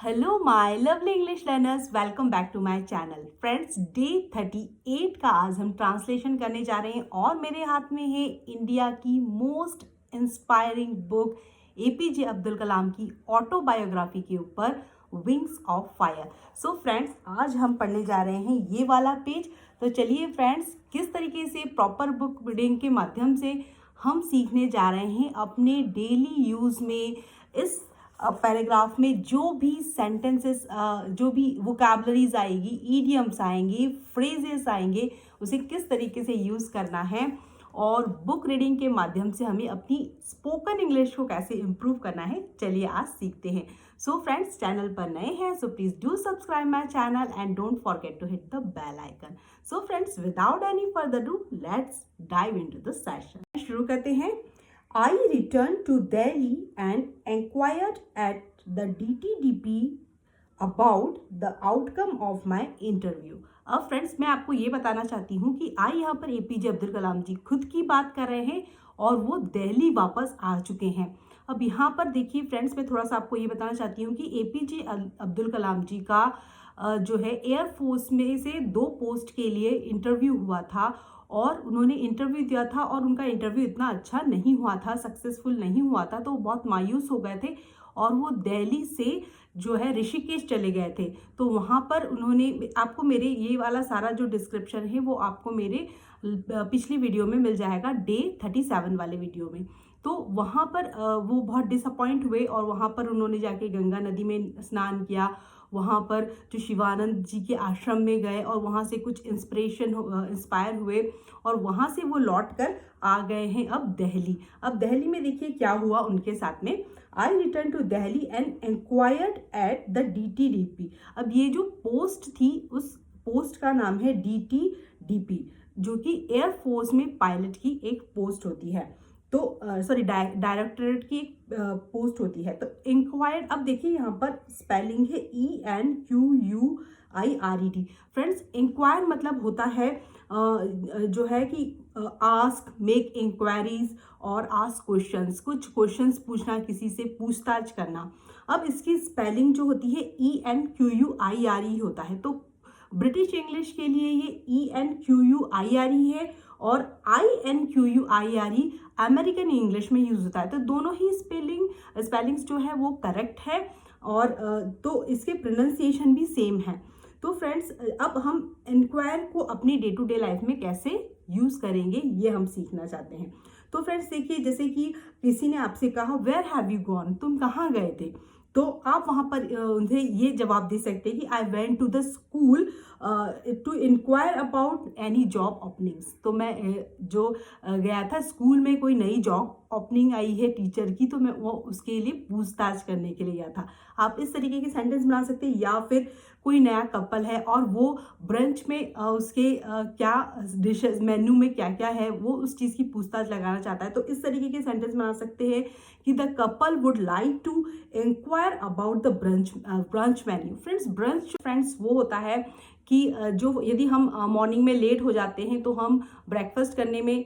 Hello my lovely English learners, welcome back to my channel. Friends, day 38 का आज हम translation करने जा रहे हैं और मेरे हाथ में है इंडिया की most inspiring book APJ Abdul Kalam की ऑटोबायोग्राफी के ऊपर wings of fire. So friends, आज हम पढ़ने जा रहे हैं ये वाला पेज। तो चलिए फ्रेंड्स, किस तरीके से प्रॉपर बुक रीडिंग के माध्यम से हम सीखने जा रहे हैं अपने डेली यूज़ में इस पैराग्राफ में जो भी सेंटेंसेस, जो भी वोकैबलरीज आएगी, ईडियम्स आएंगे, फ्रेजेस आएंगे, उसे किस तरीके से यूज़ करना है और बुक रीडिंग के माध्यम से हमें अपनी स्पोकन इंग्लिश को कैसे इम्प्रूव करना है, चलिए आज सीखते हैं। सो फ्रेंड्स, चैनल पर नए हैं so please do subscribe my channel and don't forget to hit the bell icon. So friends, without any further do let's dive into the session. शुरू करते हैं। I returned to Delhi and inquired at the DTDP about the outcome of my interview। अब friends, मैं आपको ये बताना चाहती हूँ कि आई यहाँ पर एपीजे अब्दुल कलाम जी खुद की बात कर रहे हैं और वो दिल्ली वापस आ चुके हैं। अब यहाँ पर देखिए फ्रेंड्स, मैं थोड़ा सा आपको ये बताना चाहती हूँ कि एपीजे अब्दुल कलाम जी का जो है एयरफोर्स में से 2 पोस्ट के लिए इंटरव्यू हुआ था और उन्होंने इंटरव्यू दिया था और उनका इंटरव्यू इतना अच्छा नहीं हुआ था, सक्सेसफुल नहीं हुआ था, तो वो बहुत मायूस हो गए थे और वो दिल्ली से जो है ऋषिकेश चले गए थे। तो वहाँ पर उन्होंने, आपको मेरे ये वाला सारा जो डिस्क्रिप्शन है वो आपको मेरे पिछली वीडियो में मिल जाएगा, डे 37 वाले वीडियो में। तो वहाँ पर वो बहुत डिसअपॉइंट हुए और वहाँ पर उन्होंने जाके गंगा नदी में स्नान किया, वहाँ पर जो शिवानंद जी के आश्रम में गए और वहाँ से कुछ इंस्पायर हुए और वहाँ से वो लौट कर आ गए हैं अब दिल्ली। अब दिल्ली में देखिए क्या हुआ उनके साथ में। I return to Delhi and inquired at the DTDP। अब ये जो पोस्ट थी, उस पोस्ट का नाम है DTDP, जो कि एयरफोर्स में पायलट की एक पोस्ट होती है। तो सॉरी, डायरेक्टरेट की एक पोस्ट होती है। तो इंक्वायर्ड, अब देखिए यहाँ पर स्पेलिंग है ENQUIRED। फ्रेंड्स, इंक्वायर मतलब होता है जो है कि आस्क, मेक इंक्वायरीज और आस्क क्वेश्चंस, कुछ क्वेश्चंस पूछना, किसी से पूछताछ करना। अब इसकी स्पेलिंग जो होती है ENQUIRE होता है। तो ब्रिटिश इंग्लिश के लिए ये ENQUIRE है और INQUIRE अमेरिकन इंग्लिश में यूज होता है। तो दोनों ही स्पेलिंग्स जो है वो करेक्ट है और तो इसके प्रोनाउंसिएशन भी सेम है। तो फ्रेंड्स, अब हम इंक्वायर को अपनी डे टू डे लाइफ में कैसे यूज करेंगे ये हम सीखना चाहते हैं। तो फ्रेंड्स देखिए, जैसे कि किसी ने आपसे कहा वेयर हैव यू गॉन, तुम कहाँ गए थे, तो आप वहाँ पर उन्हें ये जवाब दे सकते हैं कि I went to the school to inquire about any job openings. तो मैं जो गया था स्कूल में, कोई नई जॉब ओपनिंग आई है टीचर की, तो मैं वो उसके लिए पूछताछ करने के लिए गया था। आप इस तरीके के सेंटेंस बना सकते हैं। या फिर कोई नया कपल है और वो ब्रंच में उसके क्या डिशेज, मेन्यू में क्या क्या है, वो उस चीज़ की पूछताछ लगाना चाहता है। तो इस तरीके के सेंटेंस बना सकते हैं कि the couple would like to inquire about the brunch menu. Friends वो होता है कि जो यदि हम मॉर्निंग में लेट हो जाते हैं तो हम ब्रेकफास्ट करने में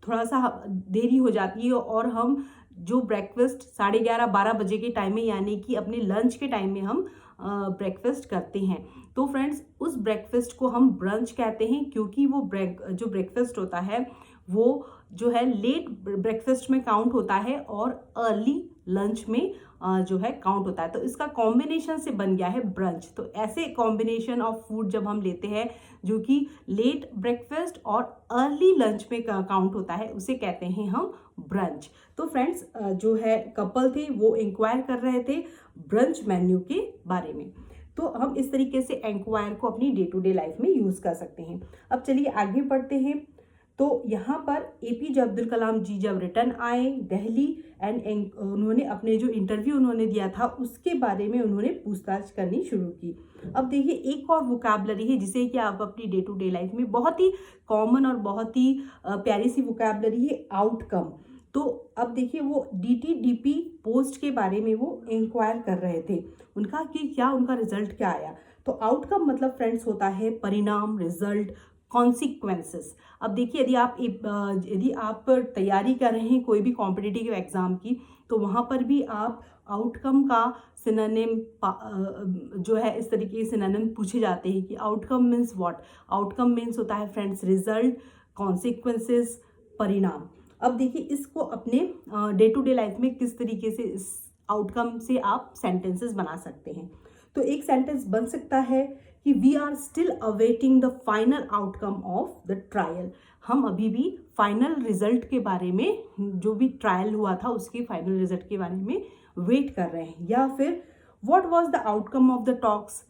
थोड़ा सा देरी हो जाती है और हम जो ब्रेकफास्ट 11:30-12 बजे के टाइम में, यानी कि अपने लंच के टाइम में हम ब्रेकफास्ट करते हैं। तो फ्रेंड्स, उस ब्रेकफास्ट को हम ब्रंच कहते हैं क्योंकि वो जो ब्रेकफास्ट होता है वो जो है लेट ब्रेकफास्ट में काउंट होता है और अर्ली लंच में जो है काउंट होता है। तो इसका कॉम्बिनेशन से बन गया है ब्रंच। तो ऐसे कॉम्बिनेशन ऑफ फूड जब हम लेते हैं जो कि लेट ब्रेकफास्ट और अर्ली लंच में काउंट होता है, उसे कहते हैं हम ब्रंच। तो फ्रेंड्स, जो है कपल थे वो इंक्वायर कर रहे थे ब्रंच मेन्यू के बारे में। तो हम इस तरीके से इंक्वायर को अपनी डे टू डे लाइफ में यूज़ कर सकते हैं। अब चलिए आगे बढ़ते हैं। तो यहाँ पर एपीजे अब्दुल कलाम जी जब रिटर्न आए दिल्ली एंड उन्होंने अपने जो इंटरव्यू उन्होंने दिया था उसके बारे में उन्होंने पूछताछ करनी शुरू की। अब देखिए, एक और वोकैबलरी है जिसे कि आप अपनी डे टू डे लाइफ में, बहुत ही कॉमन और बहुत ही प्यारी सी वोकैबलरी है, आउटकम। तो अब देखिए, वो DTDP पोस्ट के बारे में वो इंक्वायर कर रहे थे उनका कि क्या उनका रिजल्ट क्या आया। तो आउटकम मतलब फ्रेंड्स होता है परिणाम, रिजल्ट, कॉन्सिक्वेंसेस। अब देखिए, यदि आप तैयारी कर रहे हैं कोई भी कॉम्पिटिटिव एग्जाम की, तो वहाँ पर भी आप आउटकम का सिनोनिम जो है इस तरीके के सिनोनिम पूछे जाते हैं कि outcome means what. Outcome means होता है फ्रेंड्स रिजल्ट, कॉन्सिक्वेंसेस, परिणाम। अब देखिए इसको अपने डे टू डे लाइफ में किस तरीके से इस आउटकम से आप सेंटेंसेस बना सकते हैं। तो एक सेंटेंस बन सकता है कि we are still awaiting the final outcome of the trial. हम अभी भी फाइनल रिजल्ट के बारे में, जो भी ट्रायल हुआ था उसके फाइनल रिजल्ट के बारे में वेट कर रहे हैं। या फिर what was the outcome of the talks,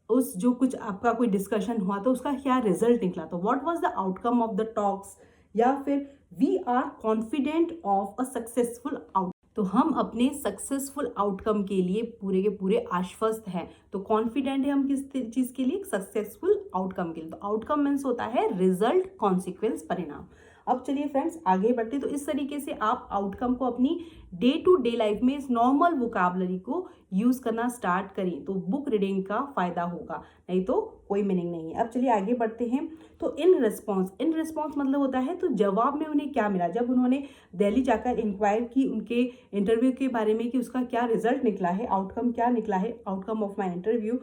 उस जो कुछ आपका कोई डिस्कशन हुआ तो उसका क्या रिजल्ट निकला, तो what was the outcome of the talks. या फिर we are confident of a successful out, तो हम अपने सक्सेसफुल आउटकम के लिए पूरे के पूरे आश्वस्त हैं। तो कॉन्फिडेंट है हम किस चीज़ के लिए, सक्सेसफुल आउटकम के लिए। तो आउटकम मीन्स होता है रिजल्ट, कॉन्सिक्वेंस, परिणाम। अब चलिए फ्रेंड्स आगे बढ़ते। तो इस तरीके से आप आउटकम को अपनी डे टू डे लाइफ में इस नॉर्मल वोकैबुलरी को यूज़ करना स्टार्ट करें तो बुक रीडिंग का फ़ायदा होगा, नहीं तो कोई मीनिंग नहीं है। अब चलिए आगे बढ़ते हैं। तो इन रिस्पॉन्स मतलब होता है तो जवाब में उन्हें क्या मिला, जब उन्होंने दिल्ली जाकर इंक्वायर की उनके इंटरव्यू के बारे में कि उसका क्या रिजल्ट निकला है, आउटकम क्या निकला है, outcome of my interview.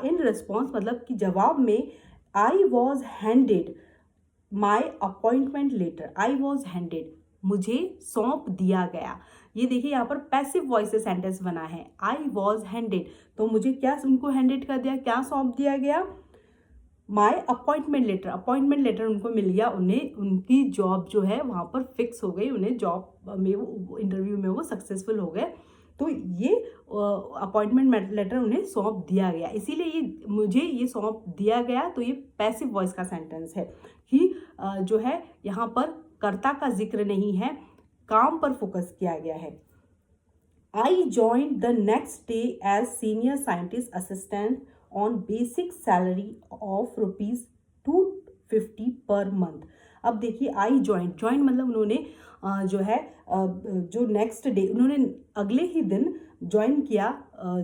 In response मतलब कि जवाब में I was handed my appointment letter, I was handed, मुझे सौंप दिया गया। ये देखिए यहाँ पर पैसिव वॉइस से सेंटेंस बना है, आई वॉज हैंडेड, तो मुझे क्या उनको हैंडेड कर दिया, क्या सौंप दिया गया, माई अपॉइंटमेंट लेटर उनको मिल गया, उन्हें उनकी जॉब जो है वहाँ पर फिक्स हो गई, उन्हें जॉब में वो इंटरव्यू में वो सक्सेसफुल हो गए। तो ये अपॉइंटमेंट लेटर उन्हें सौंप दिया गया, इसीलिए ये मुझे ये सौंप दिया गया। तो ये पैसिव वॉइस का सेंटेंस है कि जो है यहाँ पर कर्ता का जिक्र नहीं है, काम पर फोकस किया गया है। I joined the next day as senior scientist assistant on basic salary of ₹250 per month. अब देखिए आई जॉइंट मतलब उन्होंने जो है जो नेक्स्ट डे उन्होंने अगले ही दिन ज्वाइन किया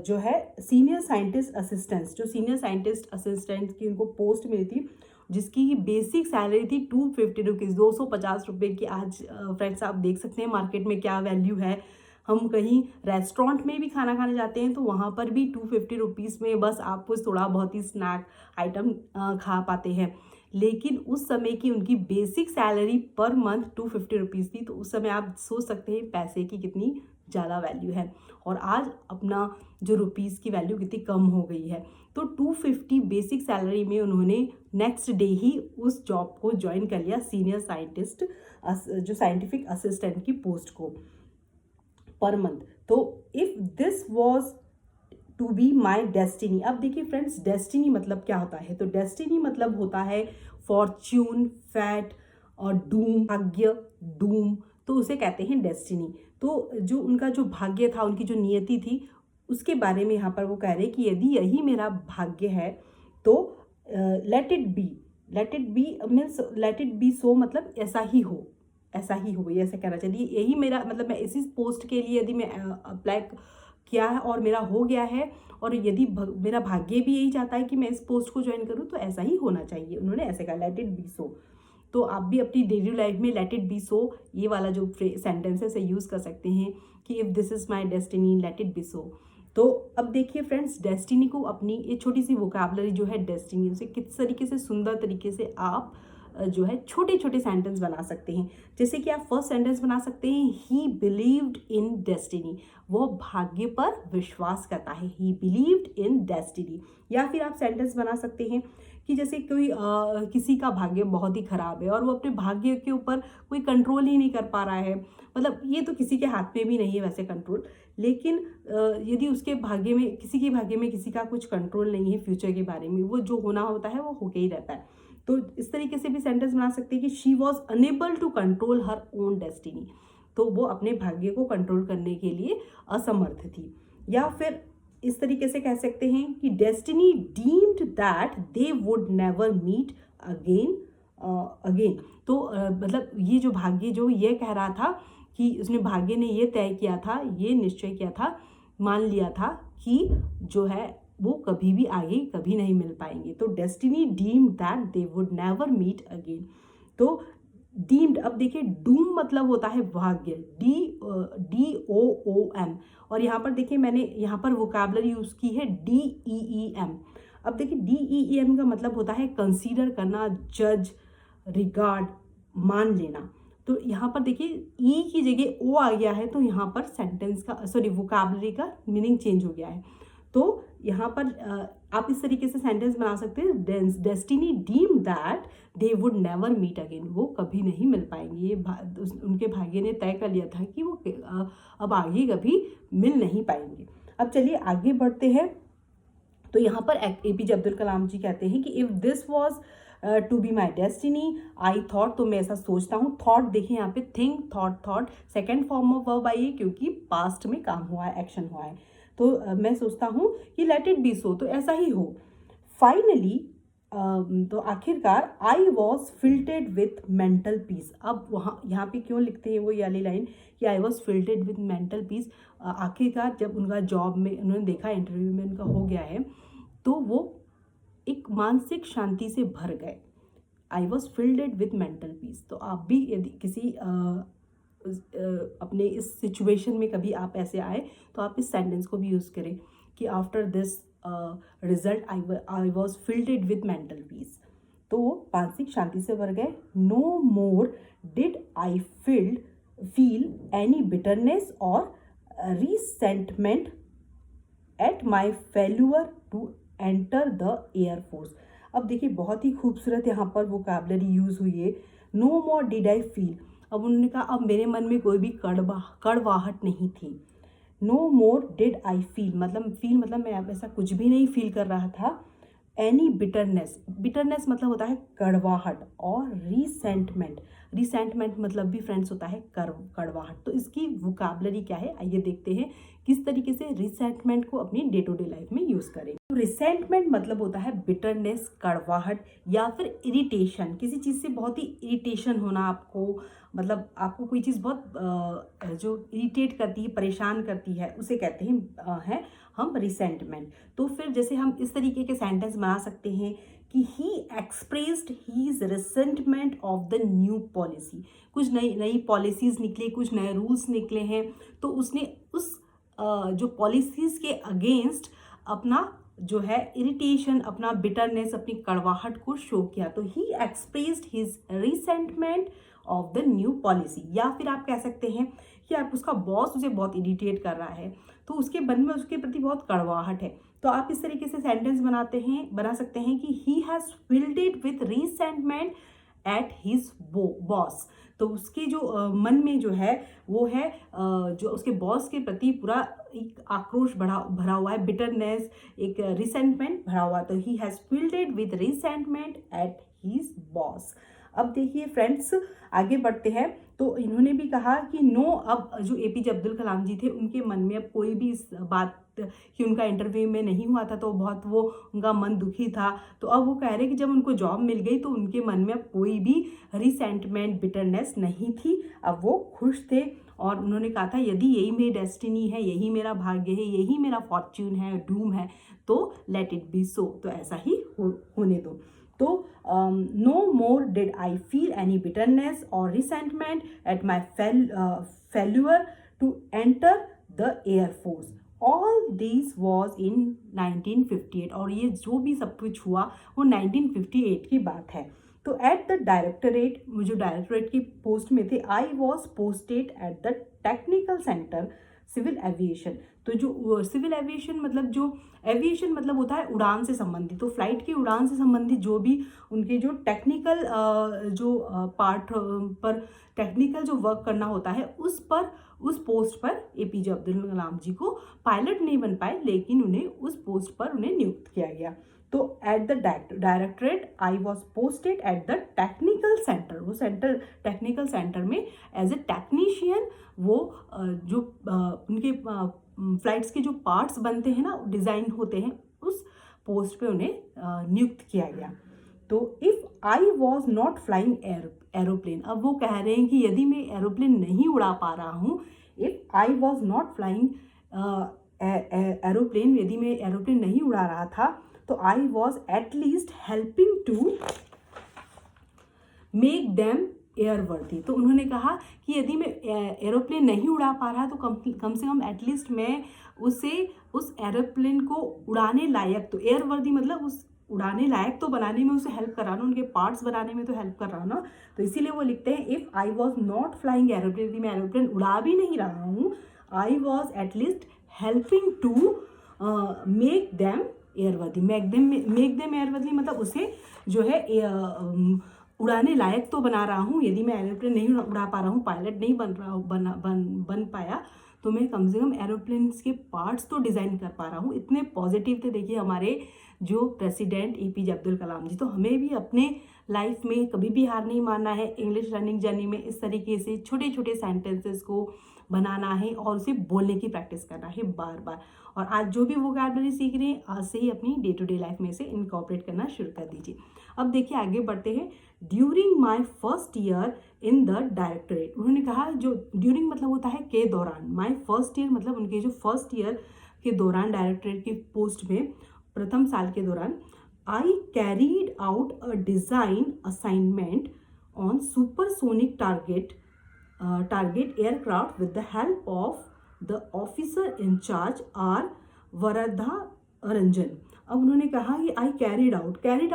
जो है सीनियर साइंटिस्ट असिस्टेंट, जो सीनियर साइंटिस्ट असिस्टेंट की उनको पोस्ट मिली थी, जिसकी बेसिक सैलरी थी ₹250, ₹250 की। आज फ्रेंड्स आप देख सकते हैं मार्केट में क्या वैल्यू है। हम कहीं रेस्टोरेंट में भी खाना खाने जाते हैं तो वहाँ पर भी ₹250 में बस आप कुछ थोड़ा बहुत ही स्नैक आइटम खा पाते हैं। लेकिन उस समय की उनकी बेसिक सैलरी पर मंथ ₹250 थी। तो उस समय आप सोच सकते हैं पैसे की कितनी ज़्यादा वैल्यू है, और आज अपना जो रुपीज़ की वैल्यू कितनी कम हो गई है। तो 250 बेसिक सैलरी में उन्होंने नेक्स्ट डे ही उस जॉब को ज्वाइन कर लिया, सीनियर साइंटिस्ट जो साइंटिफिक असिस्टेंट की पोस्ट को, पर मंथ। तो if this was to be my destiny. अब देखिए फ्रेंड्स डेस्टिनी मतलब क्या होता है, तो डेस्टिनी मतलब होता है फॉर्च्यून, फैट और डूम, भाग्य, डूम, तो उसे कहते हैं डेस्टिनी। तो जो उनका जो भाग्य था, उनकी जो नियति थी, उसके बारे में यहाँ पर वो कह रहे हैं कि यदि यही मेरा भाग्य है तो let it be means let it be so, मतलब ऐसा ही हो, ये ऐसा कहना चाहिए। यही मेरा मतलब मैं इसी पोस्ट के लिए यदि मैं अप्लाई किया है और मेरा हो गया है, और यदि मेरा भाग्य भी यही चाहता है कि मैं इस पोस्ट को ज्वाइन करूं तो ऐसा ही होना चाहिए। उन्होंने ऐसे कहा लेट इट बी सो। तो आप भी अपनी डेली लाइफ में लेट इट बी सो ये वाला जो सेंटेंसेस है यूज़ कर सकते हैं कि if this is my destiny let it be so. तो अब देखिए फ्रेंड्स डेस्टिनी को अपनी ये छोटी सी वोकैबुलरी जो है डेस्टिनी, उसे किस तरीके से सुंदर तरीके से आप जो है छोटे छोटे सेंटेंस बना सकते हैं। जैसे कि आप फर्स्ट सेंटेंस बना सकते हैं ही बिलीव्ड इन डेस्टिनी, वो भाग्य पर विश्वास करता है, ही बिलीव्ड इन डेस्टिनी। या फिर आप सेंटेंस बना सकते हैं कि जैसे कोई किसी का भाग्य बहुत ही खराब है और वो अपने भाग्य के ऊपर कोई कंट्रोल ही नहीं कर पा रहा है, मतलब ये तो किसी के हाथ में भी नहीं है वैसे कंट्रोल, लेकिन यदि उसके भाग्य में किसी का कुछ कंट्रोल नहीं है फ्यूचर के बारे में, वो जो होना होता है वो होके ही रहता है। तो इस तरीके से भी सेंटेंस बना सकते हैं कि she was unable to control her own destiny, तो वो अपने भाग्य को कंट्रोल करने के लिए असमर्थ थी। या फिर इस तरीके से कह सकते हैं कि destiny deemed that they would never meet again. तो मतलब ये जो भाग्य जो ये कह रहा था कि उसने भाग्य ने ये तय किया था, ये निश्चय किया था, मान लिया था कि जो है वो कभी भी आगे कभी नहीं मिल पाएंगे। तो destiny deemed that they would never meet again. तो डीम्ड, अब देखिए डूम मतलब होता है भाग्य, DOOM, और यहाँ पर देखिए मैंने यहाँ पर वोकैबुलरी यूज़ की है DEEM। अब देखिए DEEM का मतलब होता है कंसीडर करना, जज, रिगार्ड, मान लेना। तो यहाँ पर देखिए ई की जगह ओ आ गया है, तो यहाँ पर सेंटेंस का सॉरी वोकैबुलरी का मीनिंग चेंज हो गया है। तो यहाँ पर आप इस तरीके से सेंटेंस बना सकते हैं, destiny deem that they would never meet again, वो कभी नहीं मिल पाएंगे, ये उनके भाग्य ने तय कर लिया था कि वो अब आगे कभी मिल नहीं पाएंगे। अब चलिए आगे बढ़ते हैं। तो यहाँ पर APJ अब्दुल कलाम जी कहते हैं कि if this was to be my destiny I thought, तो मैं ऐसा सोचता हूँ। थॉट देखिए यहाँ पे think, thought second form of verb आई है क्योंकि पास्ट में काम हुआ है, एक्शन हुआ है। तो मैं सोचता हूँ कि लेट इट बी सो, तो ऐसा ही हो। फाइनली तो आखिरकार I was filled with mental peace. अब वहाँ यहाँ पे क्यों लिखते हैं वो ये वाली लाइन कि I was filled with mental peace, आखिरकार जब उनका जॉब में उन्होंने देखा, इंटरव्यू में उनका हो गया है, तो वो एक मानसिक शांति से भर गए। आई was filled with mental peace. तो आप भी यदि किसी अपने इस सिचुएशन में कभी आप ऐसे आए तो आप इस सेंटेंस को भी यूज़ करें कि after this result I was filled with mental peace. तो मानसिक शांति से भर गए। No more did I feel any bitterness और resentment at my failure to enter the air force. अब देखिए बहुत ही खूबसूरत यहाँ पर वोकैबुलरी यूज़ हुई है, no more did I feel. अब उन्होंने कहा अब मेरे मन में कोई भी कड़वाहट नहीं थी। No more did I feel मतलब मैं अब ऐसा कुछ भी नहीं फील कर रहा था। एनी बिटरनेस मतलब होता है कड़वाहट, और रिसेंटमेंट मतलब भी फ्रेंड्स होता है कड़वाहट। तो इसकी वोकैबुलरी क्या है, आइए देखते हैं किस तरीके से रिसेंटमेंट को अपनी डे टू डे लाइफ में यूज़ करें। तो रिसेंटमेंट मतलब होता है बिटरनेस, कड़वाहट या फिर इरिटेशन, किसी चीज़ से बहुत ही इरिटेशन होना आपको, मतलब आपको कोई चीज़ बहुत जो इरिटेट करती है, परेशान करती है, उसे कहते हैं हम रिसेंटमेंट। तो फिर जैसे हम इस तरीके के सेंटेंस बना सकते हैं कि he expressed his resentment of the new policy. कुछ नई पॉलिसीज़ निकले, कुछ नए रूल्स निकले हैं, तो उसने उस जो पॉलिसीज़ के अगेंस्ट अपना जो है इरिटेशन, अपना बिटरनेस, अपनी कड़वाहट को शो किया। तो he expressed his resentment of the new policy. या फिर आप कह सकते हैं कि आप उसका बॉस उसे बहुत इरिटेट कर रहा है, तो उसके मन में उसके प्रति बहुत कड़वाहट है। तो आप इस तरीके से सेंटेंस बना सकते हैं कि he has filled it with resentment at his boss. तो उसके जो मन में जो है वो है जो उसके बॉस के प्रति पूरा एक आक्रोश भरा हुआ है, बिटरनेस, एक रिसेंटमेंट भरा हुआ। तो he has filled it with resentment at his boss. अब देखिए फ्रेंड्स आगे बढ़ते हैं। तो इन्होंने भी कहा कि नो, अब जो APJ अब्दुल कलाम जी थे उनके मन में अब कोई भी इस बात कि उनका इंटरव्यू में नहीं हुआ था तो बहुत वो उनका मन दुखी था। तो अब वो कह रहे हैं कि जब उनको जॉब मिल गई तो उनके मन में अब कोई भी रिसेंटमेंट, बिटरनेस नहीं थी, अब वो खुश थे। और उन्होंने कहा था यदि यही मेरी डेस्टिनी है, यही मेरा भाग्य है, यही मेरा फॉर्च्यून है, डूम है, तो लेट इट बी सो, तो ऐसा ही होने दो। तो no more did I feel any bitterness और resentment at my failure to enter the air force. All this was in 1958। और ये जो भी सब कुछ हुआ वो 1958 की बात है। तो एट द डायरेक्टरेट, मुझे डायरेक्टरेट की पोस्ट में थे, I was posted at the technical centre civil aviation. तो जो सिविल एविएशन मतलब जो एविएशन मतलब होता है उड़ान से संबंधित, तो फ्लाइट की उड़ान से संबंधित जो भी उनके जो टेक्निकल जो पार्ट पर टेक्निकल जो वर्क करना होता है उस पोस्ट पर APJ अब्दुल कलाम जी को पायलट नहीं बन पाए, लेकिन उन्हें उस पोस्ट पर उन्हें नियुक्त किया गया। तो at the directorate I was posted at the technical centre. वो टेक्निकल सेंटर में एज ए टेक्नीशियन वो जो उनके फ्लाइट्स के जो पार्ट्स बनते हैं ना, डिज़ाइन होते हैं, उस पोस्ट पे उन्हें नियुक्त किया गया। तो if I was not flying aeroplane, अब वो कह रहे हैं कि यदि मैं एरोप्लेन नहीं उड़ा पा रहा हूँ, if I was not flying aeroplane, यदि मैं एरोप्लेन नहीं उड़ा रहा था, तो I was at least helping to make them airworthy. तो उन्होंने कहा कि यदि मैं एरोप्लेन नहीं उड़ा पा रहा तो कम से कम एटलीस्ट मैं उस एरोप्लेन को उड़ाने लायक, तो एयरवर्दी मतलब उस उड़ाने लायक तो बनाने में उसे हेल्प कर रहा ना, उनके पार्ट्स बनाने में तो हेल्प कर रहा ना। तो इसीलिए वो लिखते हैं if I was not flying aeroplane, यदि मैं एरोप्लेन उड़ा भी नहीं रहा हूँ, I was at least helping to make them airworthy. Make them airworthy मतलब उसे जो है उड़ाने लायक तो बना रहा हूँ। यदि मैं एरोप्लेन नहीं उड़ा पा रहा हूँ, पायलट नहीं बन रहा हूँ, बन पाया, तो मैं कम से कम एरोप्लेन के पार्ट्स तो डिज़ाइन कर पा रहा हूँ। इतने पॉजिटिव थे देखिए हमारे जो प्रेसिडेंट APJ अब्दुल कलाम जी। तो हमें भी अपने लाइफ में कभी भी हार नहीं मानना है। इंग्लिश लर्निंग जर्नी में इस तरीके से छोटे छोटे सेंटेंसेस को बनाना है और उसे बोलने की प्रैक्टिस करना है बार बार। और आज जो भी वोकैबुलरी सीख रहे हैं, आज से ही अपनी डे टू डे लाइफ में इसे इनकॉर्पोरेट करना शुरू कर दीजिए। अब देखिए आगे बढ़ते हैं। During my first year in the directorate, उन्होंने कहा जो ड्यूरिंग मतलब होता है के दौरान, माई फर्स्ट ईयर मतलब उनके जो फर्स्ट ईयर के दौरान डायरेक्टरेट की पोस्ट में प्रथम साल के दौरान, I carried out a design assignment on supersonic target aircraft with the help of the officer in charge R Varada Ranjan. अब उन्होंने कहा कि आई कैरिड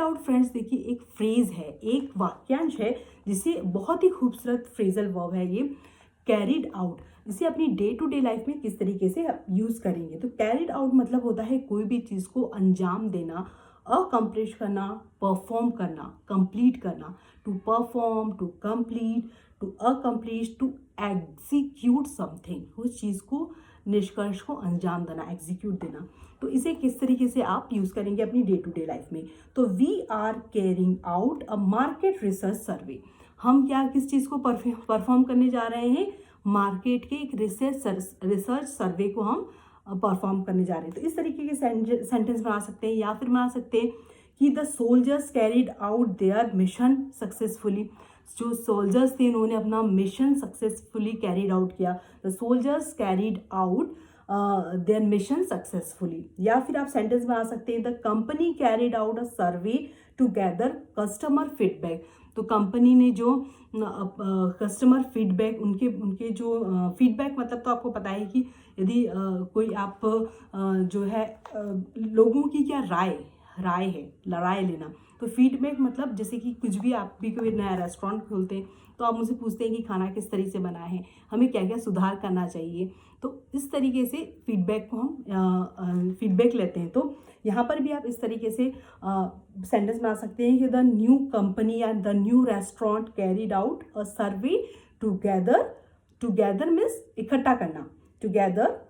आउट फ्रेंड्स देखिए एक फ्रेज है, एक वाक्यांश है जिसे बहुत ही खूबसूरत फ्रेजल वर्ब है ये कैरिड आउट। इसे अपनी डे टू डे लाइफ में किस तरीके से यूज़ करेंगे। तो कैरिड आउट मतलब होता है कोई भी चीज़ को अंजाम देना, अकम्प्लिश करना, परफॉर्म करना, कंप्लीट करना। To perform, to complete, to accomplish, to execute something, उस चीज़ को निष्कर्ष को अंजाम देना, एग्जीक्यूट देना। तो इसे किस तरीके से आप यूज़ करेंगे अपनी डे टू डे लाइफ में। तो we are carrying out a market research survey. हम क्या किस चीज़ को परफॉर्म करने जा रहे हैं, मार्केट के एक रिसर्च सर्वे को हम परफॉर्म करने जा रहे हैं। तो इस तरीके के सेंटेंस बना सकते हैं, या फिर बना सकते हैं कि the soldiers carried out their mission successfully. जो सोल्जर्स थे उन्होंने अपना मिशन सक्सेसफुली कैरिड आउट किया। The soldiers carried out their mission successfully. या फिर आप सेंटेंस बना सकते हैं the company carried out a survey to gather customer feedback. तो कंपनी ने जो कस्टमर फीडबैक, उनके जो फीडबैक मतलब तो आपको पता है कि यदि कोई आप जो है लोगों की क्या राय है, राय लेना। तो फीडबैक मतलब जैसे कि कुछ भी आप भी कोई नया रेस्टोरेंट खोलते हैं तो आप मुझसे पूछते हैं कि खाना किस तरीके से बना है, हमें क्या क्या सुधार करना चाहिए। तो इस तरीके से फीडबैक को हम फीडबैक लेते हैं। तो यहाँ पर भी आप इस तरीके से सेंटेंस बना सकते हैं कि द न्यू कंपनी या the new restaurant carried out a survey together means इकट्ठा करना, टुगेदर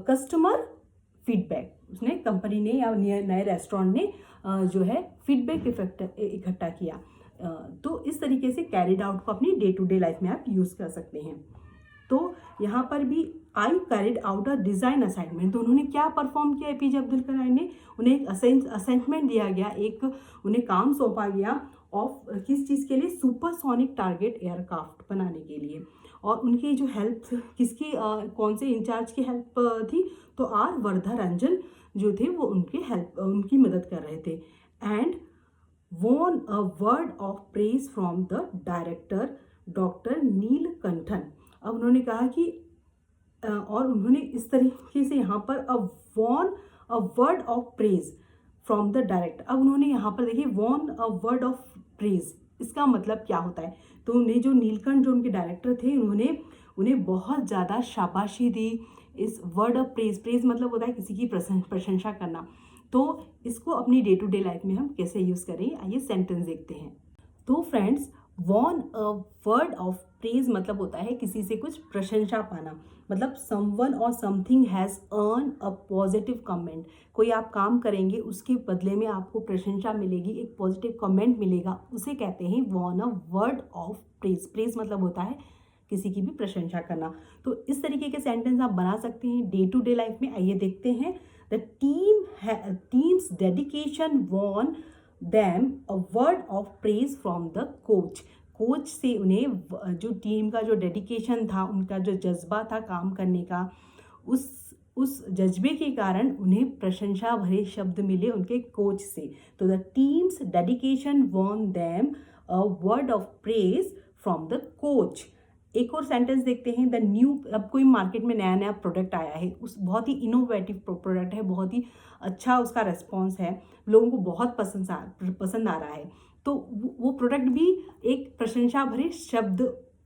कस्टमर फीडबैक। उसने कंपनी ने या नए रेस्टोरेंट ने जो है फीडबैक इकट्ठा किया। तो इस तरीके से कैरिड आउट को अपनी डे टू डे लाइफ में आप यूज़ कर सकते हैं। तो यहाँ पर भी I carried out a design assignment. तो उन्होंने क्या परफॉर्म किया APJ अब्दुल कलाम ने, उन्हें एक असाइनमेंट दिया गया, एक उन्हें काम सौंपा गया ऑफ किस चीज़ के लिए, सुपरसोनिक टारगेट एयरक्राफ्ट बनाने के लिए। और उनकी जो हेल्प किसकी कौन से इंचार्ज की हेल्प थी, तो आर वर्धा रंजन जो थे वो उनकी मदद कर रहे थे। And won a word of praise from the director doctor Neelakantan. अब उन्होंने कहा कि और उन्होंने इस तरीके से यहाँ पर von a word of praise from the director. अब उन्होंने यहाँ पर देखिए von a word of praise, इसका मतलब क्या होता है। तो उन्हें जो नीलकंठ जो उनके डायरेक्टर थे उन्हें बहुत ज़्यादा शाबाशी दी। इस वर्ड ऑफ प्रेज मतलब होता है किसी की प्रशंसा करना। तो इसको अपनी डे टू डे लाइफ में हम कैसे यूज़ करें, आइए सेंटेंस देखते हैं। तो friends, von a word of praise मतलब होता है किसी से कुछ प्रशंसा पाना, मतलब समवन और something has earn a positive comment. कोई आप काम करेंगे उसके बदले में आपको प्रशंसा मिलेगी, एक पॉजिटिव कमेंट मिलेगा, उसे कहते हैं von a word of praise. Praise मतलब होता है किसी की भी प्रशंसा करना। तो इस तरीके के सेंटेंस आप बना सकते हैं डे टू डे लाइफ में। आइए देखते हैं। The team's dedication won them a word of praise from the coach से उन्हें जो टीम का जो डेडिकेशन था, उनका जो जज्बा था काम करने का, उस जज्बे के कारण उन्हें प्रशंसा भरे शब्द मिले उनके कोच से। तो the team's dedication won them a word of praise from the coach. एक और सेंटेंस देखते हैं, द न्यू, अब कोई मार्केट में नया नया प्रोडक्ट आया है, उस बहुत ही इनोवेटिव प्रोडक्ट है, बहुत ही अच्छा उसका रिस्पॉन्स है, लोगों को बहुत पसंद आ रहा है, तो वो प्रोडक्ट भी एक प्रशंसा भरे शब्द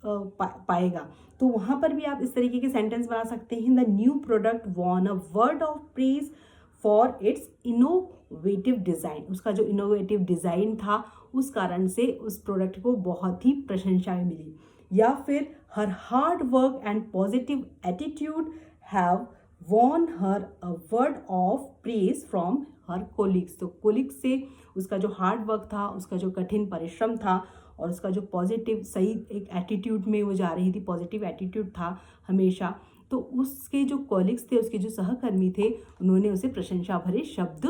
पाएगा। तो वहाँ पर भी आप इस तरीके के सेंटेंस बना सकते हैं, the new product von a word of praise for its innovative design. उसका जो इनोवेटिव डिज़ाइन था उस कारण से उस प्रोडक्ट को बहुत ही प्रशंसा मिली। या फिर her hard work and positive attitude have won her a word of praise from her colleagues. तो कोलिग्स से उसका जो हार्ड वर्क था, उसका जो कठिन परिश्रम था और उसका जो पॉजिटिव सही एक एटीट्यूड में वो जा रही थी, पॉजिटिव एटीट्यूड था हमेशा, तो उसके जो कॉलिग्स थे, उसके जो सहकर्मी थे, उन्होंने उसे प्रशंसा भरे शब्द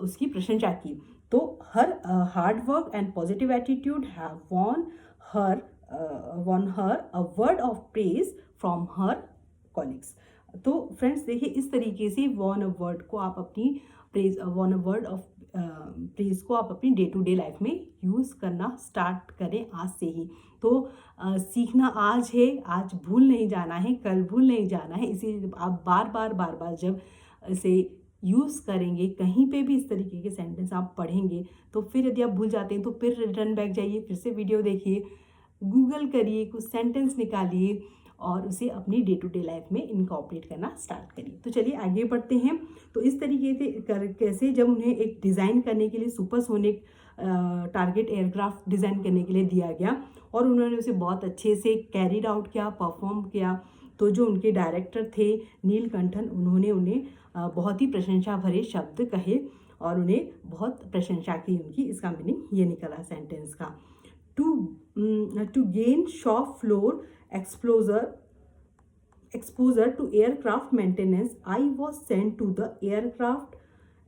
उसकी प्रशंसा की। तो her hard work and positive attitude have won her a word of praise from her colleagues. तो फ्रेंड्स देखिए, इस तरीके से वॉन अ वर्ड को आप अपनी praise, von a word of praise को आप अपनी डे टू डे लाइफ में यूज़ करना स्टार्ट करें आज से ही। तो सीखना आज है, आज भूल नहीं जाना है, कल भूल नहीं जाना है। इसी आप बार बार जब इसे यूज़ करेंगे, कहीं पे भी इस तरीके के सेंटेंस आप पढ़ेंगे, तो फिर यदि आप भूल जाते हैं तो फिर रिटर्न बैक जाइए, फिर से वीडियो देखिए, गूगल करिए, कुछ सेंटेंस निकालिए और उसे अपनी डे टू डे लाइफ में इनकॉर्पोरेट करना स्टार्ट करिए। तो चलिए आगे बढ़ते हैं। तो इस तरीके से कैसे जब उन्हें एक डिज़ाइन करने के लिए सुपरसोनिक टारगेट एयरक्राफ्ट डिज़ाइन करने के लिए दिया गया और उन्होंने उसे बहुत अच्छे से कैरीड आउट किया, परफॉर्म किया, तो जो उनके डायरेक्टर थे नीलकंठन, उन्होंने उन्हें बहुत ही प्रशंसा भरे शब्द कहे और उन्हें बहुत प्रशंसा की उनकी। इसका मीनिंग ये निकला सेंटेंस का, to gain shop floor exposure to aircraft maintenance, I was sent to the aircraft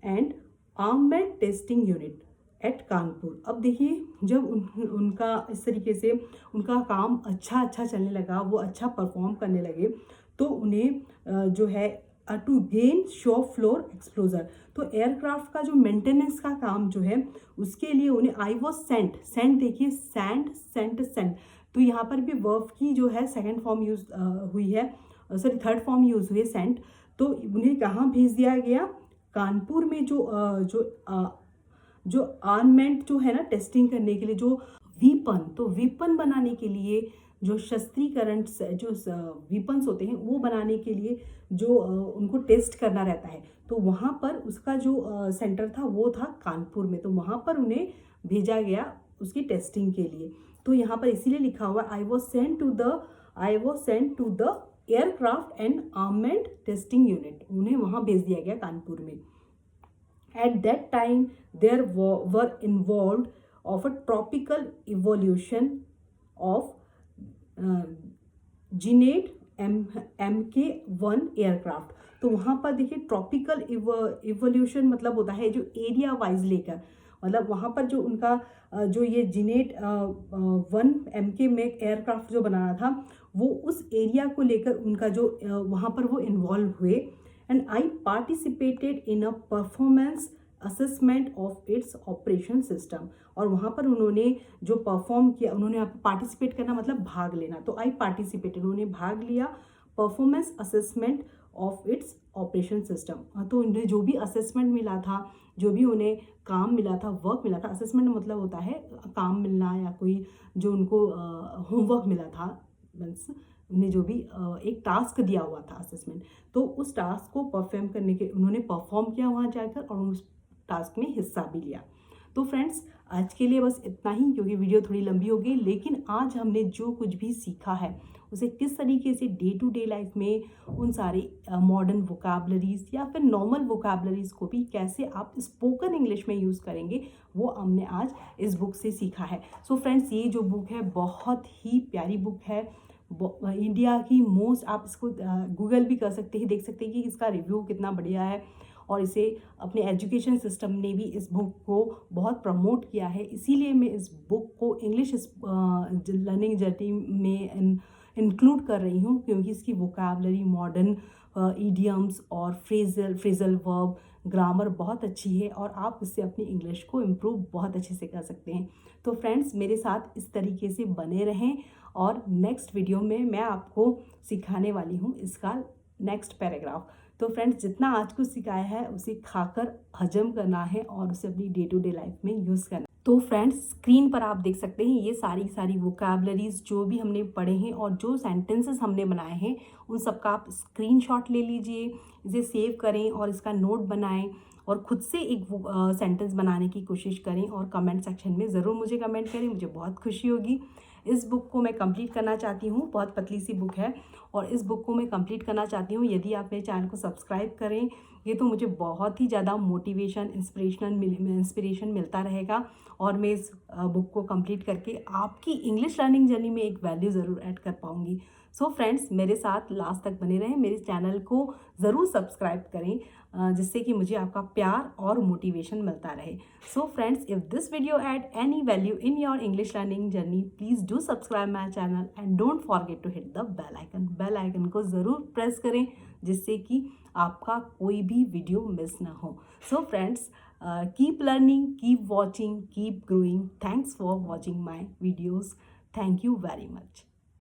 and armament testing unit at Kanpur. अब देखिए, जब उनका इस तरीके से उनका काम अच्छा चलने लगा, वो अच्छा परफॉर्म करने लगे, तो उन्हें जो है to gain shop floor exposure, तो एयरक्राफ्ट का जो मेंटेनेंस का काम जो है उसके लिए उन्हें आई वॉज सेंट देखिए, सेंट, तो यहाँ पर भी वर्ब की जो है सेकंड फॉर्म यूज हुई है, सॉरी थर्ड फॉर्म यूज हुई है सेंट। तो उन्हें कहाँ भेज दिया गया? कानपुर में जो आर्मेंट जो है ना, टेस्टिंग करने के लिए, जो वीपन बनाने के लिए, जो शस्त्रीकरण जो वीपन्स होते हैं वो बनाने के लिए जो उनको टेस्ट करना रहता है, तो वहाँ पर उसका जो सेंटर था वो था कानपुर में, तो वहाँ पर उन्हें भेजा गया उसकी टेस्टिंग के लिए। तो यहाँ पर इसीलिए लिखा हुआ I was sent to the aircraft and armament testing unit, उन्हें वहाँ भेज दिया गया कानपुर में। At that time, there were involved of a tropical evolution of Ginet MK-1 aircraft. तो वहाँ पर देखिए, ट्रॉपिकल इवोल्यूशन मतलब होता है जो एरिया वाइज लेकर, मतलब वहाँ पर जो उनका जो ये जिनेट 1 MK में एयरक्राफ्ट जो बनाना था, वो उस एरिया को लेकर उनका जो वहाँ पर वो इन्वॉल्व हुए। And I participated in a performance assessment of its operation system, और वहाँ पर उन्होंने जो परफॉर्म किया, उन्होंने यहाँ पर पार्टिसिपेट करना मतलब भाग लेना, तो आई पार्टिसिपेटेड, उन्होंने भाग लिया performance assessment of its operation system. तो उन्हें जो भी असेसमेंट मिला था, जो भी उन्हें काम मिला था, वर्क मिला था, असेसमेंट मतलब होता है काम मिलना या कोई जो उनको होमवर्क मिला था, मीन्स उन्हें जो भी एक टास्क दिया हुआ था असेसमेंट, तो उस टास्क को परफॉर्म करने के उन्होंने परफॉर्म किया वहाँ जाकर और उस टास्क में हिस्सा भी लिया। तो फ्रेंड्स आज के लिए बस इतना ही, क्योंकि वीडियो थोड़ी लंबी हो गई, लेकिन आज हमने जो कुछ भी सीखा है उसे किस तरीके से डे टू डे लाइफ में उन सारे मॉडर्न वोकैबलरीज या फिर नॉर्मल वोकैबलरीज को भी कैसे आप स्पोकन इंग्लिश में यूज़ करेंगे, वो हमने आज इस बुक से सीखा है। सो फ्रेंड्स, ये जो बुक है बहुत ही प्यारी बुक है, इंडिया की मोस्ट, आप इसको गूगल भी कर सकते हैं, देख सकते हैं कि इसका रिव्यू कितना बढ़िया है, और इसे अपने एजुकेशन सिस्टम ने भी इस बुक को बहुत प्रमोट किया है। इसीलिए मैं इस बुक को इंग्लिश लर्निंग जर्नी में इंक्लूड कर रही हूँ, क्योंकि इसकी वोकैबलरी, मॉडर्न ईडियम्स और फ्रेजल वर्ब ग्रामर बहुत अच्छी है और आप उससे अपनी इंग्लिश को इम्प्रूव बहुत अच्छे से कर सकते हैं। तो फ्रेंड्स, मेरे साथ इस तरीके से बने रहें और नेक्स्ट वीडियो में मैं आपको सिखाने वाली हूँ इसका नेक्स्ट पैराग्राफ। तो फ्रेंड्स, जितना आज को सिखाया है उसे खाकर हजम करना है और उसे अपनी डे टू डे लाइफ में यूज़ करना है। तो फ्रेंड्स, स्क्रीन पर आप देख सकते हैं ये सारी वोकैबलरीज जो भी हमने पढ़े हैं और जो सेंटेंसेस हमने बनाए हैं उन सबका आप स्क्रीनशॉट ले लीजिए, इसे सेव करें और इसका नोट बनाएं और खुद से एक सेंटेंस बनाने की कोशिश करें और कमेंट सेक्शन में ज़रूर मुझे कमेंट करें, मुझे बहुत खुशी होगी। इस बुक को मैं कंप्लीट करना चाहती हूँ, बहुत पतली सी बुक है और इस बुक को मैं कंप्लीट करना चाहती हूँ। यदि आप मेरे चैनल को सब्सक्राइब करें ये तो मुझे बहुत ही ज़्यादा मोटिवेशन इंस्पिरेशन मिलता रहेगा और मैं इस बुक को कंप्लीट करके आपकी इंग्लिश लर्निंग जर्नी में एक वैल्यू ज़रूर ऐड कर पाऊँगी। सो फ्रेंड्स, मेरे साथ लास्ट तक बने रहें, मेरे चैनल को ज़रूर सब्सक्राइब करें जिससे कि मुझे आपका प्यार और मोटिवेशन मिलता रहे। So friends, if this video add any value in your English learning journey, please do subscribe my channel and don't forget to hit the bell icon को ज़रूर प्रेस करें जिससे कि आपका कोई भी वीडियो मिस ना हो। So friends, keep learning, keep watching, keep growing. Thanks for watching my videos. Thank you very much.